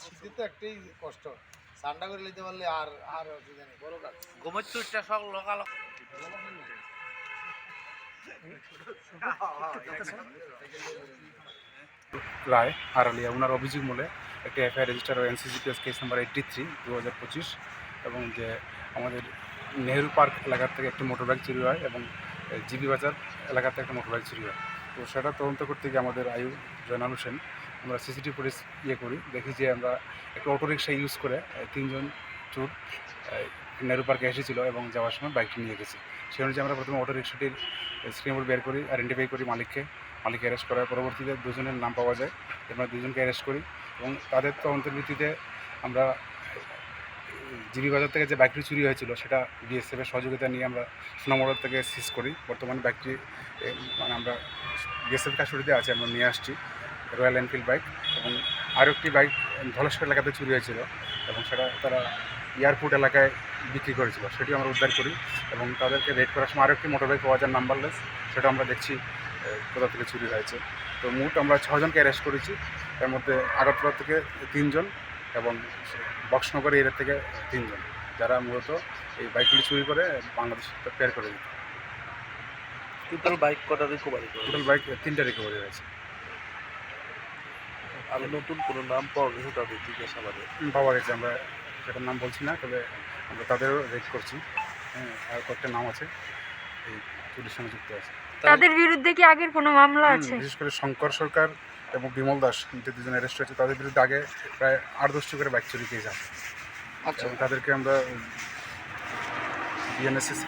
শীতে একটাই কষ্ট, ঠান্ডা করে নিতে পারলে আর আর বড় কাজ গোমত্যটা সব লোকাল রায় আড়ালিয়া ওনার অভিযোগ মূলে একটি এফআইআর রেজিস্টার হয় এনসিসিপিএস কেস নাম্বার 83 2025 এবং যে আমাদের নেহেরু পার্ক এলাকা থেকে একটি মোটরবাইক চুরি হয় এবং জিবি বাজার এলাকা থেকে একটা মোটরবাইক চুরি হয়। তো সেটা তদন্ত করতে গিয়ে আমাদের আয়ু জয়নাল হোসেন আমরা সিসিটিভি ফুটেজ করি, দেখি যে আমরা একটা অটোরিক্সা ইউজ করে 3 জন চোর নেহেরু পার্কে এসেছিলো এবং যাওয়ার সময় বাইকটি নিয়ে গেছি। সেই অনুযায়ী আমরা প্রথমে অটোরিক্সাটির স্ক্রিনবোর্ড বের করি, আইডেন্টিফাই করি মালিককে অ্যারেস্ট করার পরবর্তীতে দুজনের নাম পাওয়া যায়, আমরা দুজনকে অ্যারেস্ট করি এবং তাদের তদন্তের ভিত্তিতে আমরা জিবি বাজার থেকে যে বাইকটি চুরি হয়েছিল সেটা বিএসএফের সহযোগিতা নিয়ে আমরা সোনামোড় থেকে সিজ করি। বর্তমানে বাইকটি মানে আমরা বিএসএফ কাস্টডিতে আছে, আমরা নিয়ে আসছি রয়্যাল এনফিল্ড বাইক এবং আরও একটি বাইক ধলেশ্বর এলাকাতে চুরি হয়েছিল এবং সেটা তারা এয়ারপোর্ট এলাকায় বিক্রি করেছিল, সেটি আমরা উদ্ধার করি এবং তাদেরকে রেড করার সময় আরও একটি মোটরবাইক পাওয়া যায় নাম্বারলেস, সেটা আমরা দেখছি কোথা থেকে চুরি হয়েছে। তো মোট আমরা 6 জনকে অ্যারেস্ট করেছি, এর মধ্যে আগরতলা থেকে 3 জন এবং বক্সনগর এরিয়া থেকে 3 জন, যারা মূলত এই বাইকগুলি চুরি করে বাংলাদেশ পেয়ার করে দিত। টোটাল বাইক কটা রিকভারি করে? টোটাল বাইক 3টা রিকভারি হয়েছে। আর নতুন কোনো নাম পাওয়া গেছে তাদের জিজ্ঞাসাবাদে? পাওয়া গেছে, আমরা সেটার নাম বলছি না, তবে আমরা তাদেরও রেড করছি। হ্যাঁ, আর কয়েকটা নাম আছে এই চুরির সঙ্গে যুক্ত আছে। তাদের বিরুদ্ধে কি আগের কোনো মামলা আছে? বিশেষ করে শঙ্কর সরকার এবং বিমল দাস যে দুজন অ্যারেস্ট হয়েছে, তাদের বিরুদ্ধে আগে প্রায় 8-10টি করে বাইক চুরি কেস আছে। আচ্ছা, তাদেরকে আমরা বিএনএসএস